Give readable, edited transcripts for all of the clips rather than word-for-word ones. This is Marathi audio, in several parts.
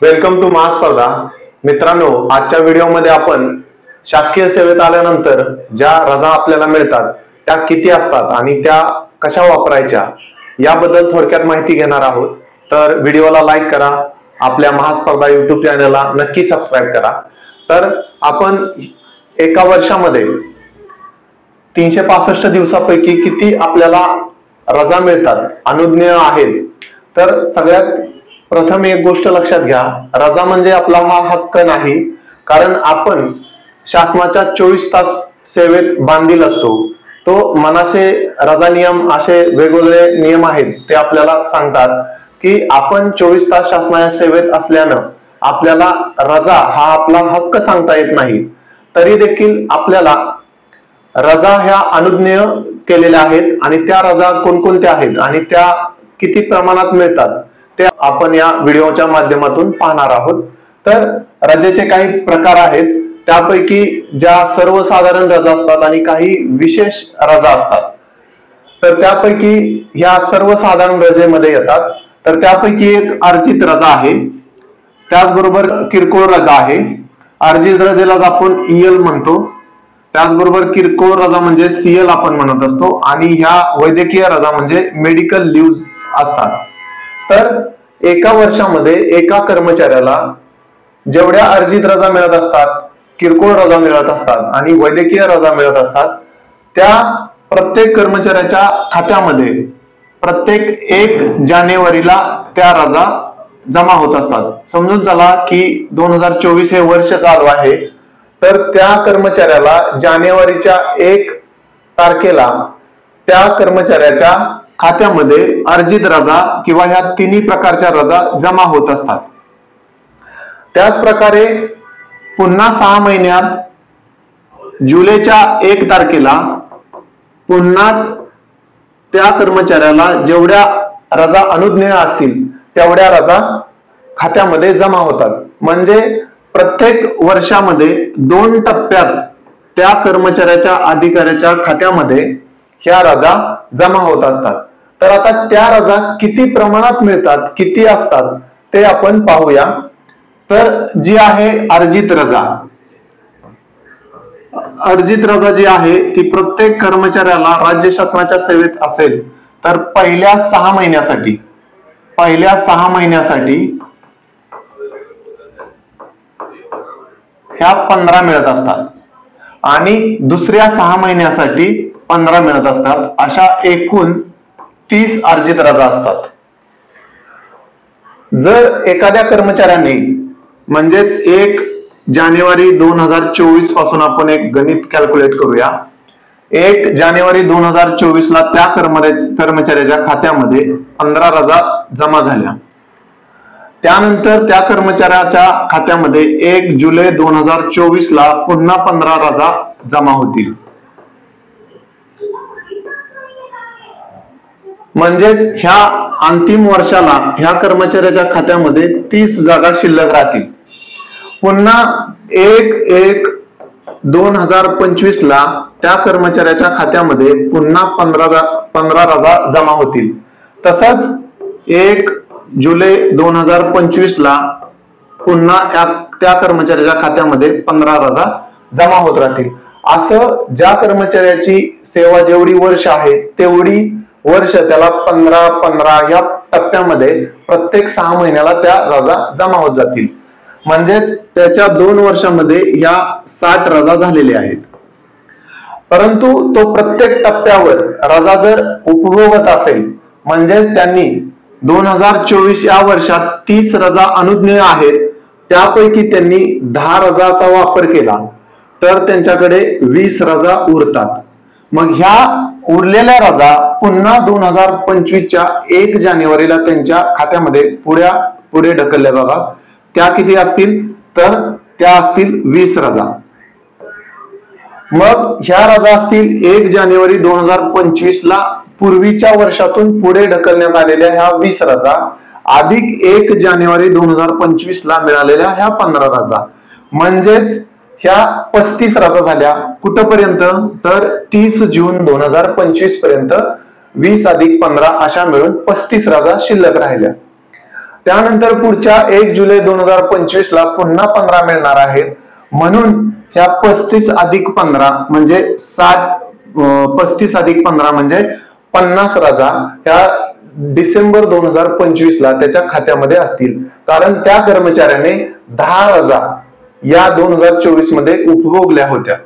Welcome to महास्पर्धा. मित्रांनो, आजच्या व्हिडिओमध्ये आपण शासकीय सेवेत आल्यानंतर ज्या रजा आपल्याला मिळतात त्या किती असतात आणि त्या कशा वापरायच्या याबद्दल थोडक्यात माहिती घेणार आहोत. तर व्हिडिओला लाईक करा, आपल्या महास्पर्धा युट्यूब चॅनलला नक्की सबस्क्राईब करा. तर आपण एका वर्षामध्ये 365 दिवसापैकी किती आपल्याला रजा मिळतात, अनुज्ञेय आहेत. तर सगळ्यात प्रथम एक गोष्ट लक्षात घ्या, रजा म्हणजे आपला हा हक्क नाही, कारण आपण शासनाच्या 24 तास सेवेत बांधील असतो. तो मनाचे रजा नियम असे वेगवेगळे नियम आहेत, ते आपल्याला सांगतात की आपण 24 तास शासनाच्या सेवेत असल्यानं आपल्याला रजा हा आपला हक्क सांगता येत नाही. तरी देखील आपल्याला रजा ह्या अनुज्ञेय केलेल्या आहेत आणि त्या रजा कोणकोणत्या आहेत आणि त्या किती प्रमाणात मिळतात ते आपण या व्हिडिओच्या माध्यमातून पाहणार आहोत. तर रजेचे काही प्रकार आहेत, त्यापैकी ज्या सर्वसाधारण रजा असतात आणि काही विशेष रजा असतात. तर त्यापैकी ह्या सर्वसाधारण रजेमध्ये येतात. तर त्यापैकी एक अर्जित रजा आहे, त्याचबरोबर किरकोळ रजा आहे. अर्जित रजेलाच आपण EL म्हणतो, त्याचबरोबर किरकोळ रजा म्हणजे CL आपण म्हणत असतो, आणि ह्या वैद्यकीय रजा म्हणजे मेडिकल लिव्ह असतात. तर एका वर्षामध्ये एका कर्मचाऱ्याला जेवढ्या अर्जित रजा मिळत असतात, किरकोळ रजा मिळत असतात आणि वैद्यकीय रजा मिळत असतात, त्या प्रत्येक कर्मचाऱ्याच्या खात्यामध्ये प्रत्येक 1 जानेवारीला त्या रजा जमा होत असतात. समजून चला की 2024 हे वर्ष चालू आहे, तर त्या कर्मचाऱ्याला जानेवारीच्या 1 तारखेला त्या कर्मचाऱ्याच्या खात्यामध्ये अर्जित रजा किंवा ह्या तिन्ही प्रकारच्या रजा जमा होत असतात. त्याच प्रकारे पुन्हा 6 महिन्यात जुलैच्या 1 तारखेला पुन्हा त्या कर्मचाऱ्याला जेवढ्या रजा अनुज्ञेय असतील तेवढ्या रजा खात्यामध्ये जमा होतात. म्हणजे प्रत्येक वर्षामध्ये 2 टप्प्यात त्या कर्मचाऱ्याच्या अधिकाऱ्याच्या खात्यामध्ये ह्या रजा जमा होत असतात. तर आता त्या रजा किती प्रमाणात मिळतात, किती असतात ते आपण पाहूया. तर जी आहे अर्जित रजा, अर्जित रजा जी आहे ती प्रत्येक कर्मचाऱ्याला राज्य शासनाच्या सेवेत असेल तर पहिल्या 6 महिन्यासाठी ह्या 15 मिळत असतात आणि दुसऱ्या 6 महिन्यासाठी 15 मिळत असतात. अशा एकूण 30 अर्जित रजा असतात. जर एखाद्या कर्मचाऱ्याने म्हणजेच 1 जानेवारी 2024 पासून आपण एक गणित कॅल्क्युलेट करूया. 1 जानेवारी 2024 ला त्या कर्मचाऱ्याच्या खात्यामध्ये 15 रजा जमा झाल्या. त्यानंतर त्या कर्मचाऱ्याच्या खात्यामध्ये 1 जुलै 2024 ला पुन्हा 15 रजा जमा होतील. म्हणजेच ह्या अंतिम वर्षाला ह्या कर्मचाऱ्याच्या खात्यामध्ये 30 जागा शिल्लक राहतील. पुन्हा 1/1/2025 ला त्या कर्मचाऱ्याच्या खात्यामध्ये पुन्हा 15 रजा जमा होतील. तसंच 1 जुलै 2025 ला पुन्हा त्या कर्मचाऱ्याच्या खात्यामध्ये 15 रजा जमा होत राहतील. असं ज्या कर्मचाऱ्याची सेवा जेवढी वर्ष आहे तेवढी वर्ष त्याला 15 या टप्प्यामध्ये प्रत्येक 6 महिन्याला त्या रजा जमा होत जातील. म्हणजेच त्याच्या 2 वर्षामध्ये ह्या 60 रजा झालेल्या आहेत. परंतु तो प्रत्येक टप्प्यावर रजा जर उपभोगत असेल, म्हणजेच त्यांनी 2024 या वर्षात 30 रजा अनुज्ञेय आहेत, त्यापैकी त्यांनी 10 रजाचा वापर केला तर त्यांच्याकडे 20 रजा उरतात. मग ह्या उरलेल्या रजा पुन्हा 2025च्या 1 जानेवारीला त्यांच्या खात्यामध्ये पुढे ढकलल्या जातात. त्या किती असतील तर त्या असतील 20 रजा. मग ह्या रजा असतील 1 जानेवारी 2025 ला पूर्वीच्या वर्षातून पुढे ढकलण्यात आलेल्या ह्या 20 रजा अधिक 1 जानेवारी 2025 ला मिळालेल्या ह्या 15 रजा. म्हणजेच ह्या 35 रजा झाल्या. कुठपर्यंत तर 30 जून 2025 पर्यंत 20 अधिक 15 अशा मिळून 35 रजा शिल्लक राहिल्या. त्यानंतर पुढच्या 1 जुलै 2025 ला पुन्हा 15 मिळणार आहेत. म्हणून ह्या 35 अधिक 15 म्हणजे 35 अधिक 15 म्हणजे 50 रजा ह्या डिसेंबर 2025 ला त्याच्या खात्यामध्ये असतील, कारण त्या कर्मचाऱ्याने 10 रजा या 2024 मध्ये उपभोगल्या होत्या.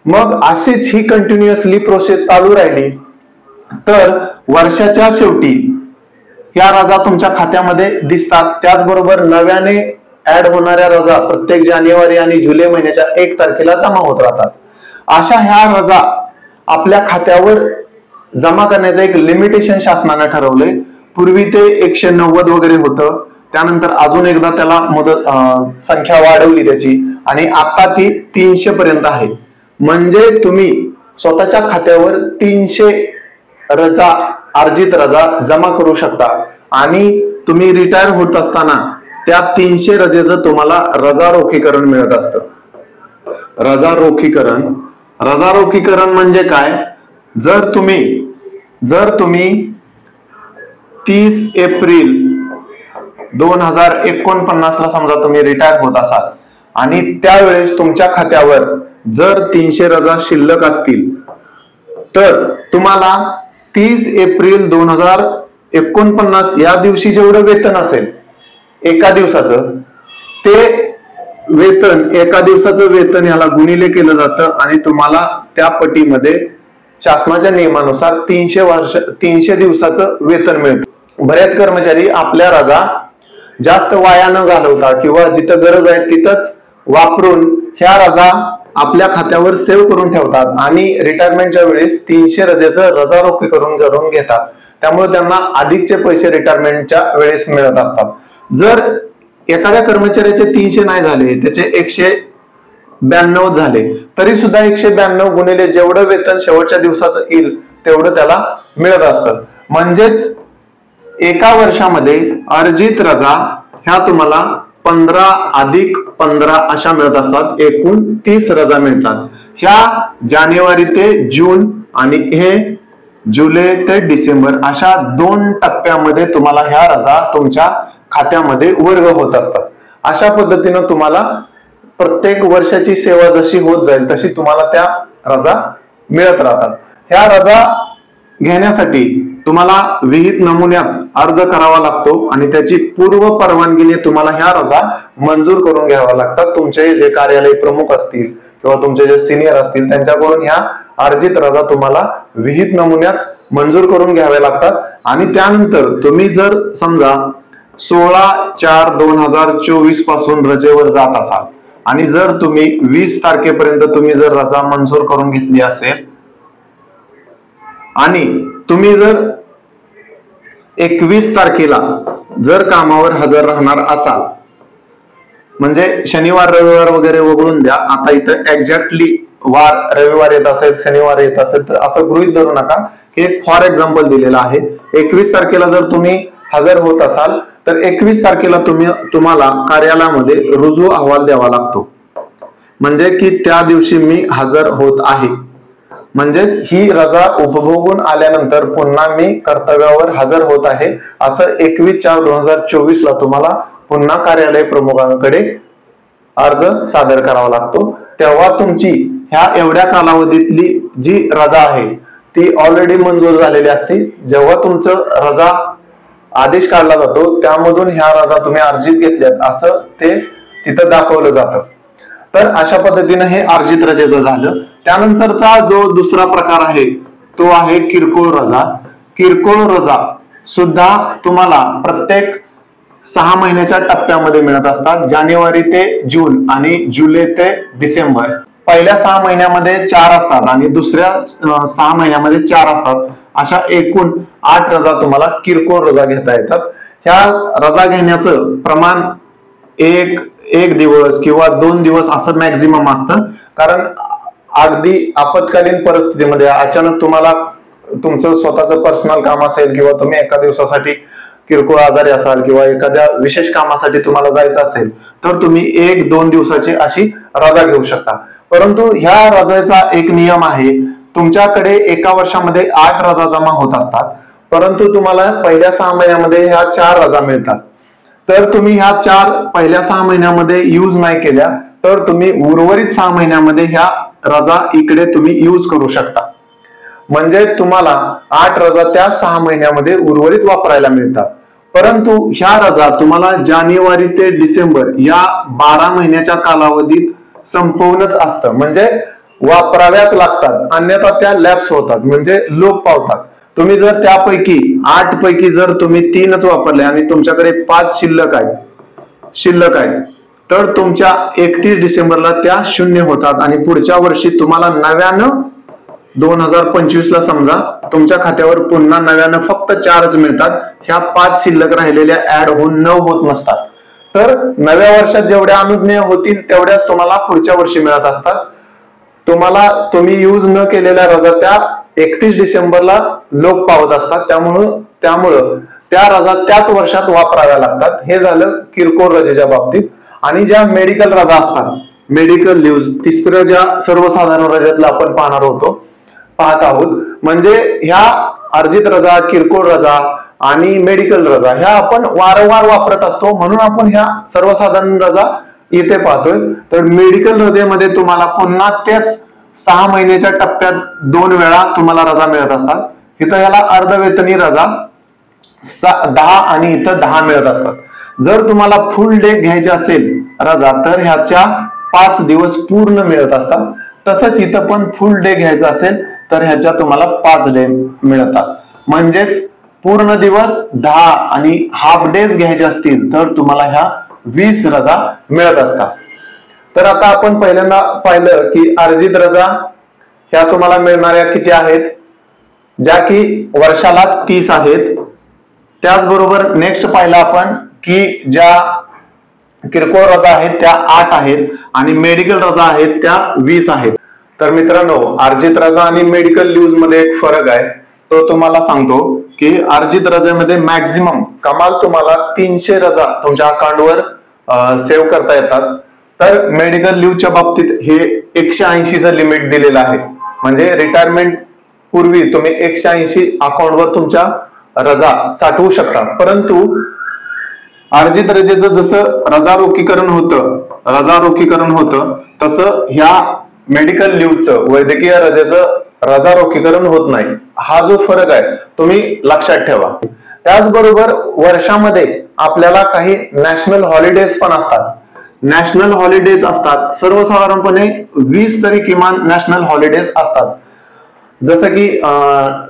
मग अशीच ही कंटिन्युअसली प्रोसेस चालू राहिली तर वर्षाच्या शेवटी या रजा तुमच्या खात्यामध्ये दिसतात. त्याचबरोबर नव्याने ऍड होणाऱ्या रजा प्रत्येक जानेवारी आणि जुलै महिन्याच्या 1 तारखेला जमा होत राहतात. अशा ह्या रजा आपल्या खात्यावर जमा करण्याचं एक लिमिटेशन शासनाने ठरवलंय. पूर्वी ते 190 वगैरे होतं, त्यानंतर अजून एकदा त्याला मुदत संख्या वाढवली त्याची आणि आता ती 300 पर्यंत आहे. म्हणजे तुम्ही स्वतःच्या खात्यावर 300 रजा अर्जित रजा जमा करू शकता आणि तुम्ही रिटायर होत असताना त्या 300 रजेचं तुम्हाला रजा रोखीकरण मिळत असतं. रजा रोखीकरण म्हणजे काय? जर तुम्ही 30 एप्रिल 2049 ला समजा तुम्ही रिटायर होत असाल आणि त्यावेळेस तुमच्या खात्यावर जर 300 रजा शिल्लक असतील तर तुम्हाला 30 एप्रिल 2049 या दिवशी जेवढं वेतन असेल एका दिवसाचं, ते वेतन एका दिवसाचं वेतन याला गुणिले केलं जातं आणि तुम्हाला त्या पटीमध्ये शासनाच्या नियमानुसार 300 दिवसाचं वेतन मिळतं. बरेच कर्मचारी आपल्या रजा जास्त वाया न घालवता किंवा जिथं गरज आहे तिथंच वापरून ह्या रजा आपल्या खात्यावर सेव्ह करून ठेवतात आणि रिटायरमेंटच्या वेळेस 300 रजेचं रजा रोखीकरण घेतात. त्यामुळे त्यांना अधिकचे पैसे रिटायरमेंटच्या वेळेस मिळत असतात. जर एखाद्या कर्मचाऱ्याचे 300 नाही झाले, त्याचे 192 झाले, तरी सुद्धा 192 गुणिले जेवढं वेतन शेवटच्या दिवसाचं येईल तेवढं त्याला मिळत असतं. म्हणजेच एका वर्षामध्ये अर्जित रजा ह्या तुम्हाला 15 अधिक 15 अशा मिळत असतात. एकूण 30 रजा मिळतात. ह्या जानेवारी ते जून आणि हे जुलै ते डिसेंबर अशा 2 टप्प्यामध्ये तुम्हाला ह्या रजा तुमच्या खात्यामध्ये वर्ग होत असतात. अशा पद्धतीनं तुम्हाला प्रत्येक वर्षाची सेवा जशी होत जाईल तशी तुम्हाला त्या रजा मिळत राहतात. ह्या रजा घेण्यासाठी तुम्हाला विहित नमुन्यात अर्ज करावा लागतो आणि त्याची पूर्व परवानगीने तुम्हाला ह्या रजा मंजूर करून घ्याव्या लागतात. तुमचे जे कार्यालय प्रमुख असतील किंवा तुमचे जे सिनियर असतील त्यांच्याकडून ह्या अर्जित रजा तुम्हाला विहित नमुन्यात मंजूर करून घ्याव्या लागतात. आणि त्यानंतर तुम्ही जर समजा 16/4/2024 पासून रजेवर जात असाल आणि जर तुम्ही 20 तारखेपर्यंत तुम्ही जर रजा मंजूर करून घेतली असेल आणि तुम्ही जर 21 तारखेला जर कामावर हजर राहणार असाल, म्हणजे शनिवार रविवार वगैरे वगळून द्या, आता इथं एक्झॅक्टली वार रविवार येत असेल शनिवार येत असेल तर असं गृहीत धरू नका, हे फॉर एक्झाम्पल दिलेलं आहे. 21 तारखेला जर तुम्ही हजर होत असाल तर 21 तारखेला तुम्हाला कार्यालयामध्ये रुजू अहवाल द्यावा लागतो, म्हणजे की त्या दिवशी मी हजर होत आहे. म्हणजेच ही रजा उपभोगून आल्यानंतर पुन्हा मी कर्तव्यावर हजर होत आहे असं 21/4/2024 ला तुम्हाला पुन्हा कार्यालय प्रमुखांकडे अर्ज सादर करावा लागतो. तेव्हा तुमची ह्या एवढ्या कालावधीतली जी रजा आहे ती ऑलरेडी मंजूर झालेली असते. जेव्हा तुमचं रजा आदेश काढला जातो त्यामधून ह्या रजा तुम्ही अर्जित घेतल्यात असं ते तिथं दाखवलं जातं. तर अशा पद्धतीने हे अर्जित रजेचं झालं. त्यानंतरचा जो दुसरा प्रकार आहे तो आहे किरकोळ रजा. किरकोळ रजा सुद्धा तुम्हाला प्रत्येक 6 महिन्याच्या टप्प्यामध्ये मिळत असतात. जानेवारी ते जून आणि जुलै ते डिसेंबर. पहिल्या 6 महिन्यामध्ये 4 असतात आणि दुसऱ्या 6 महिन्यामध्ये 4 असतात. अशा एकूण 8 रजा तुम्हाला किरकोळ रजा घेता येतात. ह्या रजा घेण्याचं प्रमाण एक दिवस किंवा 2 दिवस असं मॅक्झिमम असतं. कारण अगदी आपत्कालीन परिस्थितीमध्ये अचानक तुम्हाला तुमचं स्वतःचं पर्सनल काम असेल किंवा तुम्ही एका दिवसासाठी किरकोळ आजारी असाल किंवा एखाद्या विशेष कामासाठी तुम्हाला जायचं असेल तर तुम्ही 1-2 दिवसाची अशी रजा घेऊ शकता. परंतु ह्या रजेचा एक नियम आहे, तुमच्याकडे एका वर्षामध्ये 8 रजा जमा होत असतात, परंतु तुम्हाला पहिल्या 6 महिन्यामध्ये ह्या 4 रजा मिळतात. तर तुम्ही ह्या पहिल्या 6 महिन्यामध्ये यूज नाही केल्या तर तुम्ही उर्वरित 6 महिन्यामध्ये ह्या रजा इकडे तुम्ही यूज करू शकता. म्हणजे तुम्हाला 8 रजा त्या 6 महिन्यामध्ये उर्वरित वापरायला मिळतात. परंतु ह्या रजा तुम्हाला जानेवारी ते डिसेंबर या 12 महिन्याच्या कालावधीत संपवूनच असतं, म्हणजे वापराव्याच लागतात, अन्यथा त्या लॅप्स होतात म्हणजे लोप पावतात. तुम्ही जर त्यापैकी 8 पैकी जर तुम्ही 3च वापरले आणि तुमच्याकडे 5 शिल्लक आहेत तर तुमच्या 31 डिसेंबरला त्या 0 होतात आणि पुढच्या वर्षी तुम्हाला नव्यानं 2025 ला समजा तुमच्या खात्यावर पुन्हा नव्यानं फक्त 4च मिळतात. ह्या 5 शिल्लक राहिलेल्या ऍड होऊन 9 होत नसतात. तर नव्या वर्षात जेवढ्या अनुज्ञेय होतील तेवढ्याच तुम्हाला पुढच्या वर्षी मिळत असतात. तुम्ही यूज न केलेल्या रजा त्या 31 डिसेंबरला लोप पावत असतात. त्यामुळं त्या रजा त्याच वर्षात वापराव्या लागतात. हे झालं किरकोळ रजेच्या बाबतीत. आणि ज्या मेडिकल रजा असतात, मेडिकल लीव्ह, तिसरं ज्या सर्वसाधारण रजेतला आपण पाहत आहोत, म्हणजे ह्या अर्जित रजा, किरकोळ रजा आणि मेडिकल रजा ह्या आपण वारंवार वापरत असतो, म्हणून आपण ह्या सर्वसाधारण रजा इथे पाहतोय. तर मेडिकल रजेमध्ये तुम्हाला पुन्हा तेच 6 महिन्याच्या टप्प्यात 2 वेळा तुम्हाला रजा मिळत असतात. इथं याला अर्धवेतनी रजा 10 आणि इथं 10 मिळत असतात. जर तुम्हाला फुल डे घ्यायचे असेल रजा तर ह्याच्या 5 दिवस पूर्ण मिळत असतात. तसंच इथं पण फुल डे घ्यायचा असेल तर ह्याच्या तुम्हाला 5 डे मिळतात. म्हणजेच पूर्ण दिवस 10 आणि हाफ डेज घ्यायचे असतील तर तुम्हाला ह्या 20 रजा मिळत असतात. तर आता आपण पहिल्यांदा पाहिलं की अर्जित रजा ह्या तुम्हाला मिळणाऱ्या किती आहेत, ज्या की वर्षाला 30 आहेत. त्याचबरोबर नेक्स्ट पाहिलं आपण की ज्या किरकोळ रजा आहेत त्या 8 आहेत आणि मेडिकल रजा आहेत त्या 20 आहेत. तर मित्रांनो, अर्जित रजा आणि मेडिकल लीव्ह मध्ये एक फरक आहे, तो तुम्हाला सांगतो की अर्जित रजेमध्ये मॅक्झिमम कमाल तुम्हाला 300 रजा तुमच्या अकाउंटवर सेव्ह करता येतात. तर मेडिकल लीव्हच्या बाबतीत हे 180चं लिमिट दिलेलं आहे. म्हणजे रिटायरमेंट पूर्वी तुम्ही 180 अकाउंटवर तुमच्या रजा साठवू शकता. परंतु अर्जित रजेचं जसं रजा रोखीकरण होतं तसं ह्या मेडिकल लीव्हचं, वैद्यकीय रजेचं रजा रोखीकरण होत नाही. हा जो फरक आहे तुम्ही लक्षात ठेवा. त्याचबरोबर वर्षामध्ये आपल्याला काही नॅशनल हॉलिडेज पण असतात. नॅशनल हॉलिडेज असतात सर्वसाधारणपणे 20 तरी किमान नॅशनल हॉलिडेज असतात. जसं की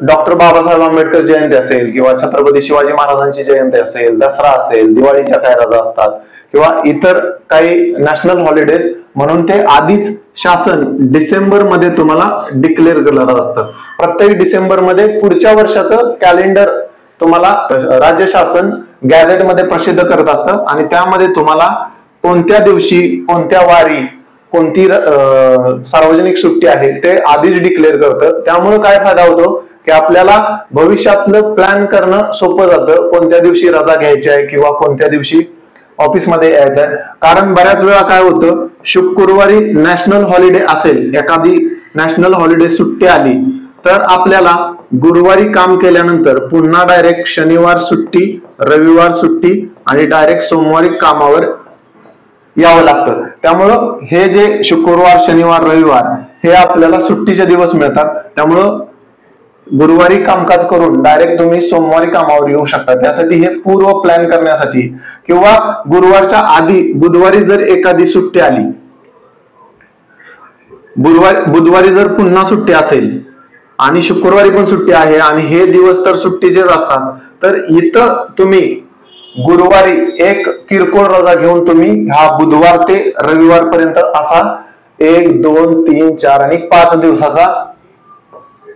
डॉक्टर बाबासाहेब आंबेडकर जयंती असेल किंवा छत्रपती शिवाजी महाराजांची जयंती असेल, दसरा असेल, दिवाळीच्या काही रजा असतात किंवा इतर काही नॅशनल हॉलिडेज, म्हणून ते आधीच शासन डिसेंबर मध्ये तुम्हाला डिक्लेअर करत असतं. प्रत्येक डिसेंबर मध्ये पुढच्या वर्षाचं कॅलेंडर तुम्हाला राज्य शासन गॅझेट मध्ये प्रसिद्ध करत असतं आणि त्यामध्ये तुम्हाला कोणत्या दिवशी, कोणत्या वारी, कोणती सार्वजनिक सुट्टी आहे ते आधीच डिक्लेअर करतं. त्यामुळे काय फायदा होतो की आपल्याला भविष्यातलं प्लॅन करणं सोपं जातं, कोणत्या दिवशी रजा घ्यायची आहे किंवा कोणत्या दिवशी ऑफिसमध्ये यायचं आहे. कारण बऱ्याच वेळा काय होतं, शुक्रवारी नॅशनल हॉलिडे असेल, एखादी नॅशनल हॉलिडे सुट्टी आली तर आपल्याला गुरुवारी काम केल्यानंतर पुन्हा डायरेक्ट शनिवार सुट्टी, रविवार सुट्टी आणि डायरेक्ट सोमवारी कामावर यावं लागतं. त्यामुळं हे जे शुक्रवार, शनिवार, रविवार हे आपल्याला सुट्टीचे दिवस मिळतात. त्यामुळं गुरुवारी कामकाज करून डायरेक्ट तुम्ही सोमवारी कामावर येऊ शकता. त्यासाठी हे पूर्व प्लॅन करण्यासाठी किंवा गुरुवारच्या आधी बुधवारी जर एखादी सुट्टी आली, बुधवारी जर पुन्हा सुट्टी असेल आणि शुक्रवारी पण सुट्टी आहे आणि हे दिवस तर सुट्टीचेच असतात, तर इथं तुम्ही गुरुवारी एक किरकोळ रजा घेऊन तुम्ही हा बुधवार ते रविवार पर्यंत असा 1, 2, 3, 4 आणि 5 दिवसाचा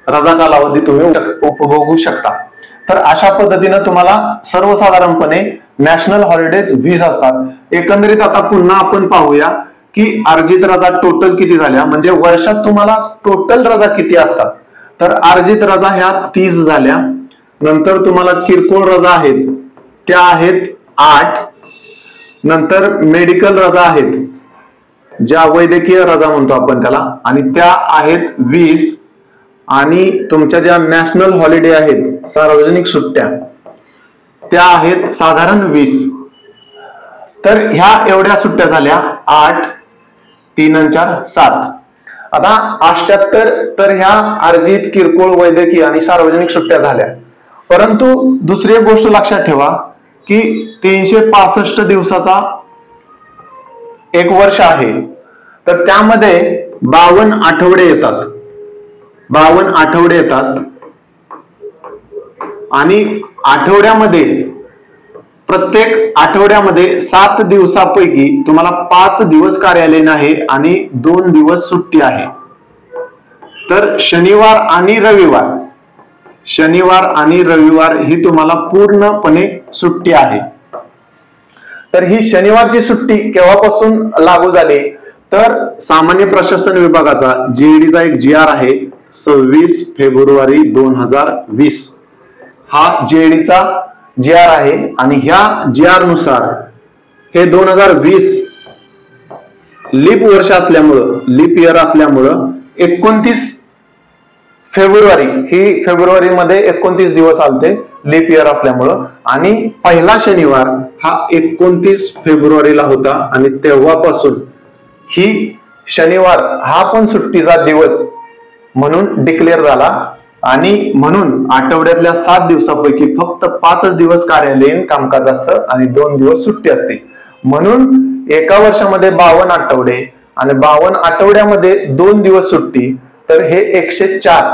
रजा कालावधी तुम्ही उपभोगू शकता. तर अशा पद्धतीनं तुम्हाला सर्वसाधारणपणे नॅशनल हॉलिडेज 20 असतात. एकंदरीत आता पुन्हा आपण पाहूया की अर्जित रजा टोटल किती झाल्या, म्हणजे वर्षात तुम्हाला टोटल रजा किती असतात. तर अर्जित रजा ह्या 30 झाल्या. नंतर तुम्हाला किरकोळ रजा आहेत त्या आहेत 8. नंतर मेडिकल रजा आहेत, ज्या वैद्यकीय रजा म्हणतो आपण त्याला, आणि त्या आहेत 20. आणि तुमच्या ज्या नॅशनल हॉलिडे आहेत, सार्वजनिक सुट्ट्या, त्या आहेत साधारण 20. तर ह्या एवढ्या सुट्ट्या झाल्या 8, 3 आणि 4, 7. आता 78 तर ह्या अर्जित, किरकोळ, वैद्यकीय आणि सार्वजनिक सुट्ट्या झाल्या. परंतु दुसरी एक गोष्ट लक्षात ठेवा की 365 दिवसाचा एक वर्ष आहे, तर त्यामध्ये 52 आठवडे येतात. 52 आठवडे येतात आणि आठवड्यामध्ये प्रत्येक आठवड्यामध्ये 7 दिवसापैकी तुम्हाला 5 दिवस कार्यालयीन आहे आणि 2 दिवस सुट्टी आहे. तर शनिवार आणि रविवार ही तुम्हाला पूर्णपणे सुट्टी आहे. तर ही शनिवारची सुट्टी केव्हापासून लागू झाली, तर सामान्य प्रशासन विभागाचा जेईडीचा एक GR आहे 26 फेब्रुवारी 2020. हा जेईडीचा GR आहे आणि ह्या GR नुसार हे 2020 लीप वर्ष असल्यामुळं, लीप इयर असल्यामुळं 29 फेब्रुवारी ही फेब्रुवारीमध्ये 29 दिवस आलते लीप इयर असल्यामुळं, आणि पहिला शनिवार हा 29 फेब्रुवारीला होता आणि तेव्हापासून ही शनिवार हा पण सुट्टीचा दिवस म्हणून डिक्लेअर झाला. आणि म्हणून आठवड्यातल्या 7 दिवसापैकी फक्त 5 दिवस कार्यालयीन कामकाज असतं आणि 2 दिवस सुट्टी असते. म्हणून एका वर्षामध्ये 52 आठवडे आणि 52 आठवड्यामध्ये 2 दिवस सुट्टी, तर हे 104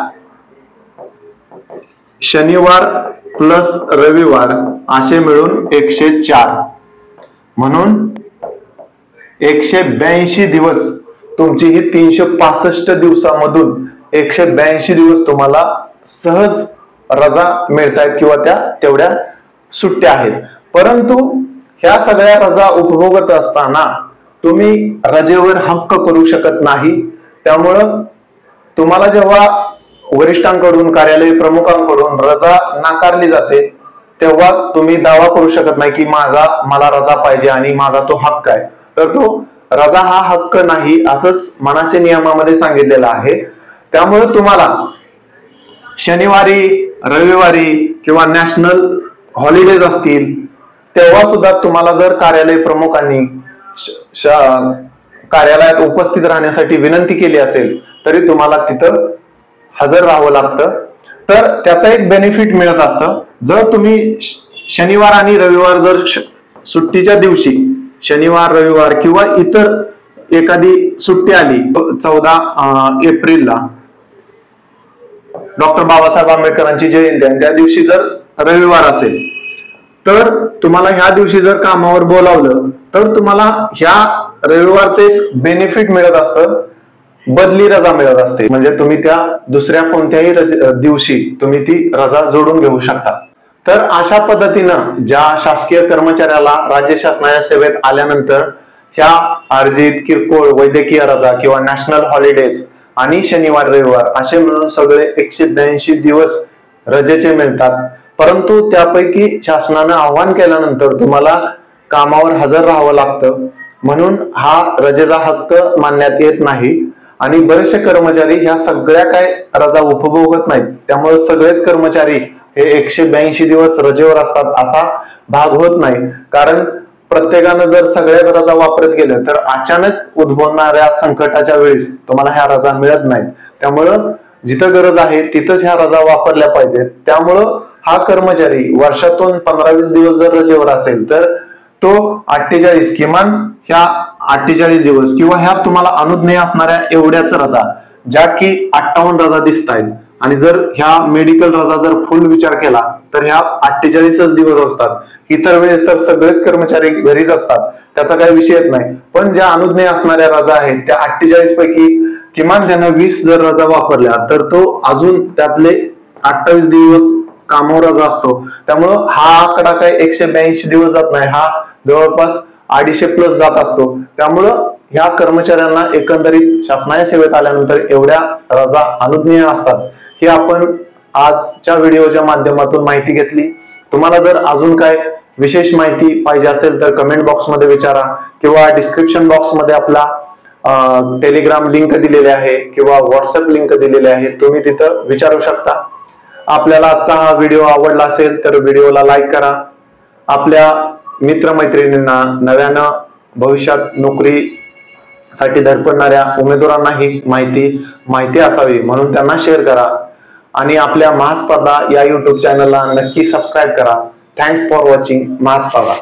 शनिवार प्लस रविवार असे मिळून 104. म्हणून 182 दिवस तुमची ही 365 दिवसामधून 182 दिवस तुम्हाला सहज रजा मिळतायत किंवा त्या तेवढ्या सुट्ट्या आहेत. परंतु ह्या सगळ्या रजा उपभोगत असताना तुम्ही रजेवर हक्क करू शकत नाही. त्यामुळं तुम्हाला जेव्हा वरिष्ठांकडून, कार्यालय प्रमुखांकडून रजा नाकारली जाते, तेव्हा तुम्ही दावा करू शकत नाही की मला रजा पाहिजे आणि माझा तो हक्क आहे. तर तो रजा हा हक्क नाही असंच मनासे नियमामध्ये सांगितलेलं आहे. त्यामुळे तुम्हाला शनिवारी, रविवारी किंवा नॅशनल हॉलिडेज असतील तेव्हा सुद्धा तुम्हाला जर कार्यालय प्रमुखांनी कार्यालयात उपस्थित राहण्यासाठी विनंती केली असेल तरी तुम्हाला तिथं हजर राहावं लागतं. तर त्याचा एक बेनिफिट मिळत असतं. जर तुम्ही शनिवार आणि रविवार जर सुट्टीच्या दिवशी शनिवार, रविवार किंवा इतर एखादी सुट्टी आली 14 एप्रिलला डॉक्टर बाबासाहेब आंबेडकरांची जयंती आणि त्या दिवशी जर रविवार असेल, तर तुम्हाला ह्या दिवशी जर कामावर बोलावलं तर तुम्हाला ह्या रविवारचे एक बेनिफिट मिळत असतं, बदली रजा मिळत असते. म्हणजे तुम्ही त्या दुसऱ्या कोणत्याही दिवशी तुम्ही ती रजा जोडून घेऊ शकता. तर अशा पद्धतीनं ज्या शासकीय कर्मचाऱ्याला राज्य शासनाच्या सेवेत आल्यानंतर ह्या अर्जित, किरकोळ, वैद्यकीय रजा किंवा नॅशनल हॉलिडेज आणि शनिवार, रविवार असे मिळून सगळे 182 दिवस रजेचे मिळतात. परंतु त्यापैकी शासनानं आवाहन केल्यानंतर तुम्हाला कामावर हजर राहावं लागतं. म्हणून हा रजेचा हक्क मानण्यात येत नाही आणि बरेचसे कर्मचारी ह्या सगळ्या काय रजा उपभोगत नाहीत. त्यामुळे सगळेच कर्मचारी हे 182 दिवस रजेवर असतात असा भाग होत नाही. कारण प्रत्येकानं जर सगळ्याच रजा वापरत गेलं तर अचानक उद्भवणाऱ्या संकटाच्या वेळेस तुम्हाला ह्या रजा मिळत नाहीत. त्यामुळं जिथं गरज आहे तिथंच ह्या रजा वापरल्या पाहिजेत. त्यामुळं हा कर्मचारी वर्षातून 15-20 दिवस जर रजेवर असेल तर तो 48 किमान ह्या 48 दिवस किंवा ह्या तुम्हाला अनुज्ञेय असणाऱ्या एवढ्याच रजा ज्या की 58 रजा दिसत आहेत आणि जर ह्या मेडिकल रजा जर फुल विचार केला तर ह्या 48च दिवस असतात. इतर वेळेस तर सगळेच कर्मचारी घरीच असतात, त्याचा काही विषयच नाही. पण ज्या अनुज्ञेय असणाऱ्या रजा आहेत त्या 48 पैकी किमान त्यानं 20 जर रजा वापरल्या तर तो अजून त्यातले 28 दिवस कामावर रजा असतो. त्यामुळं हा आकडा काय 182 दिवस जात नाही, हा जवळपास 250+ जात असतो. त्यामुळं ह्या कर्मचाऱ्यांना एकंदरीत शासनाच्या सेवेत आल्यानंतर एवढ्या रजा अनुज्ञेय असतात हे आपण आजच्या व्हिडिओच्या माध्यमातून माहिती घेतली. तुम्हाला जर अजून काय विशेष माहिती पाहिजे असेल तर कमेंट बॉक्स मध्ये विचारा किंवा डिस्क्रिप्शन बॉक्स मध्ये आपला टेलिग्राम लिंक दिलेली आहे किंवा व्हॉट्सअप लिंक दिलेली आहे, तुम्ही तिथं विचारू शकता. आपल्याला आजचा हा व्हिडिओ आवडला असेल तर व्हिडिओला लाईक करा. आपल्या मित्रमैत्रिणींना, नव्यानं भविष्यात नोकरीसाठी धडपडणाऱ्या उमेदवारांना ही माहिती असावी म्हणून त्यांना शेअर करा आणि आपल्या महास्पर्धा या YouTube चॅनलला नक्की सबस्क्राईब करा. Thanks for watching महास्पर्धा.